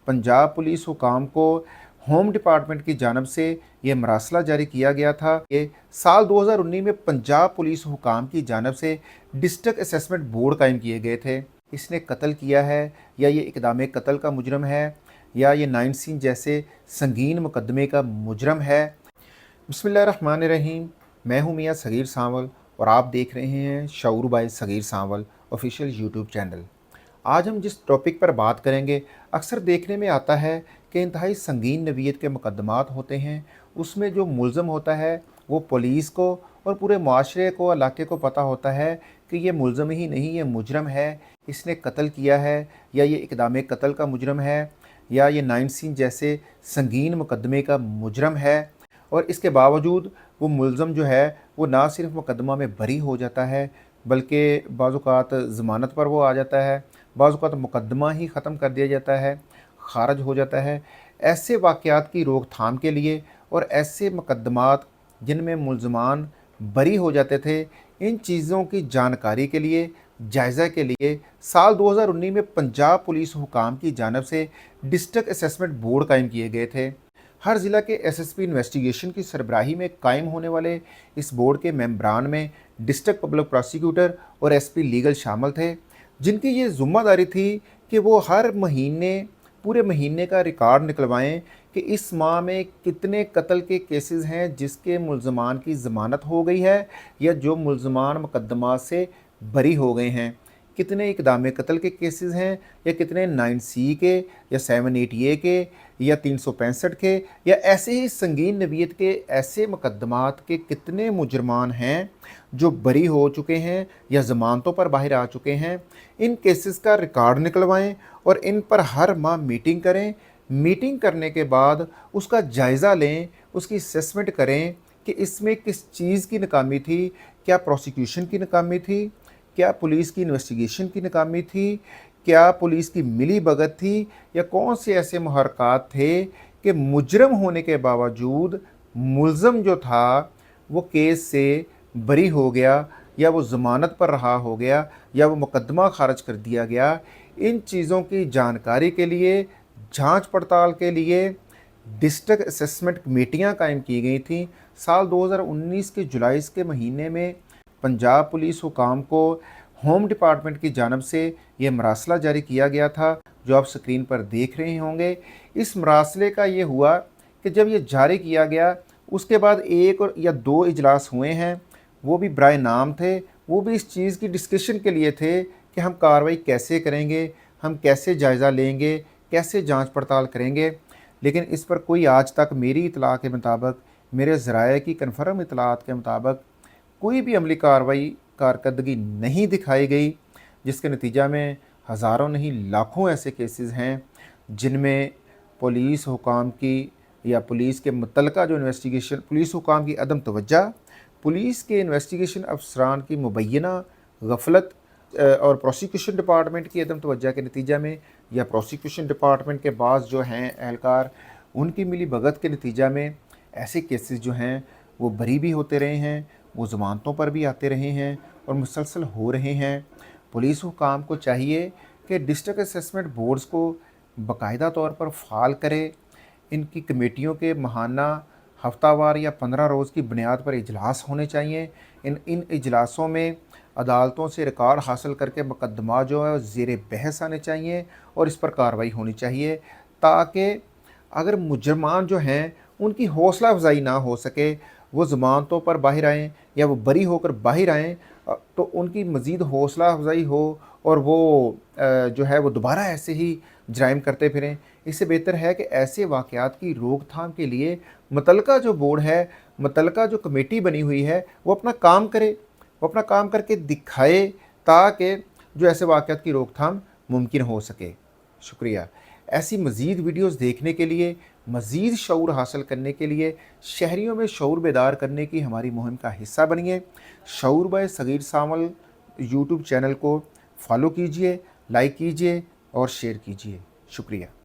Punjab police हुकाम को home department की जानब से ये मरासला जारी किया गया था। ये साल 2019 में पंजाब पुलिस हुकाम की जानब से डिस्ट्रिक्ट असेसमेंट बोर्ड कायम किए गए थे। इसने कत्ल किया है या ये इक़दाम कत्ल का मुजरम है या ये 9 सीन जैसे संगीन मुकदमे का मुजरम है। बिस्मिल्लाहिर्रहमानिर्रहीम। मैं हूँ मियाँ सगीर सांवल और आप देख रहे हैं शऊर बाय सगीर सांवल ऑफिशियल यूट्यूब चैनल। आज हम जिस टॉपिक पर बात करेंगे, अक्सर देखने में आता है कि इंतहाई संगीन नवीयत के मुकदमात होते हैं, उसमें जो मुलज़म होता है वो पुलिस को और पूरे माशरे को, इलाके को पता होता है कि ये मुलज़म ही नहीं, ये मुजरम है, इसने कत्ल किया है या ये इक़दाम कत्ल का मुजरम है या ये 9 सीन जैसे संगीन मुकदमे का मुजरम है। और इसके बावजूद वो मुलज़म जो है वो ना सिर्फ मुकदमा में बरी हो जाता है बल्कि बाज़ औक़ात ज़मानत पर वो आ जाता है, बाज़ औक़ात मुकदमा ही ख़त्म कर दिया जाता है, ख़ारिज हो जाता है। ऐसे वाक़यात की रोकथाम के लिए और ऐसे मुकदमात जिनमें मुलज़मान बरी हो जाते थे, इन चीज़ों की जानकारी के लिए, जायज़ा के लिए साल 2019 में पंजाब पुलिस हुकाम की जानब से डिस्ट्रिक्ट असेसमेंट बोर्ड कायम किए गए थे। हर ज़िला के एसएसपी इन्वेस्टिगेशन की सरबराही में कायम होने वाले इस बोर्ड के मेंबरान में डिस्ट्रिक्ट पब्लिक प्रोसिक्यूटर और एसपी लीगल शामिल थे, जिनकी ये ज़िम्मेदारी थी कि वो हर महीने पूरे महीने का रिकॉर्ड निकलवाएं कि इस माह में कितने कत्ल के केसेस हैं जिसके मुलज़मान की ज़मानत हो गई है या जो मुलज़मान मुकदमा से बरी हो गए हैं, कितने इक़दाम कत्ल के केसेस हैं या कितने 9C के या 780A के या 365 के या ऐसे ही संगीन नवीयत के ऐसे मुकदमात के कितने मुजरमान हैं जो बरी हो चुके हैं या ज़मानतों पर बाहर आ चुके हैं। इन केसेस का रिकॉर्ड निकलवाएं और इन पर हर माह मीटिंग करें। मीटिंग करने के बाद उसका जायज़ा लें, उसकी असेसमेंट करें कि इसमें किस चीज़ की नाकामी थी, क्या प्रोसिक्यूशन की नाकामी थी, क्या पुलिस की इन्वेस्टिगेशन की नाकामी थी, क्या पुलिस की मिली भगत थी या कौन से ऐसे मुहर्रकात थे कि मुजरम होने के बावजूद मुलज़म जो था वो केस से बरी हो गया या वो ज़मानत पर रहा हो गया या वो मुकदमा खारिज कर दिया गया। इन चीज़ों की जानकारी के लिए, जांच पड़ताल के लिए डिस्ट्रिक्ट असेसमेंट कमेटियां कायम की गई थीं। साल 2019 के जुलाई के महीने में पंजाब पुलिस हुकाम को होम डिपार्टमेंट की जानब से ये मरासला जारी किया गया था, जो आप स्क्रीन पर देख रहे होंगे। इस मरासले का ये हुआ कि जब ये जारी किया गया उसके बाद 1 या 2 इजलास हुए हैं, वो भी बराए नाम थे, वो भी इस चीज़ की डिस्कशन के लिए थे कि हम कार्रवाई कैसे करेंगे, हम कैसे जायज़ा लेंगे, कैसे जांच पड़ताल करेंगे। लेकिन इस पर कोई आज तक मेरी इतला के मुताबिक, मेरे ज़राए की कन्फर्म इतलात के मुताबिक कोई भी अमली कार्रवाई कारकर्दगी नहीं दिखाई गई, जिसके नतीजा में हज़ारों नहीं लाखों ऐसे केसेस हैं जिनमें पुलिस हुकाम की या पुलिस के मुतल्लिका जो इन्वेस्टिगेशन, पुलिस हुकाम की अदम तवज्जो, पुलिस के इन्वेस्टिगेशन अफसरान की मुबैना गफलत और प्रोसिक्यूशन डिपार्टमेंट की अदम तवज्जो के नतीजा में या प्रोसिक्यूशन डिपार्टमेंट के बाज़ जो हैं एहलकार, उनकी मिली भगत के नतीजा में ऐसे केसेस जो हैं वो बरी भी होते रहे हैं, वो ज़मानतों पर भी आते रहे हैं और मुसलसल हो रहे हैं। पुलिस हुकाम को चाहिए कि डिस्ट्रिक्ट असेसमेंट बोर्ड्स को बाकायदा तौर पर फ़ाल करे। इनकी कमेटियों के माहाना, हफ्तावार या 15 रोज़ की बुनियाद पर इजलास होने चाहिए। इन इजलासों में अदालतों से रिकॉर्ड हासिल करके मुकदमा जो है ज़ेर बहस आने चाहिए और इस पर कार्रवाई होनी चाहिए, ताकि अगर मुजरमान जो हैं उनकी हौसला अफजाई ना हो सके, वो ज़मानतों पर बाहर आएँ या वो बरी होकर बाहर आएँ तो उनकी मज़ीद हौसला अफजाई हो और वो जो है वो दोबारा ऐसे ही जराइम करते फिरें। इससे बेहतर है कि ऐसे वाक़यात की रोकथाम के लिए मुतल्लिका जो बोर्ड है, मुतल्लिका जो कमेटी बनी हुई है, वो अपना काम करे, वो अपना काम करके दिखाए, ताकि जो ऐसे वाक़यात की रोकथाम मुमकिन हो सके। शुक्रिया। ऐसी मज़ीद वीडियोज़ देखने के लिए, मज़ीद शऊर हासिल करने के लिए, शहरियों में शऊर बेदार करने की हमारी मुहिम का हिस्सा बनिए। शऊर बाय सगीर सांवल यूट्यूब चैनल को फॉलो कीजिए, लाइक कीजिए और शेयर कीजिए। शुक्रिया।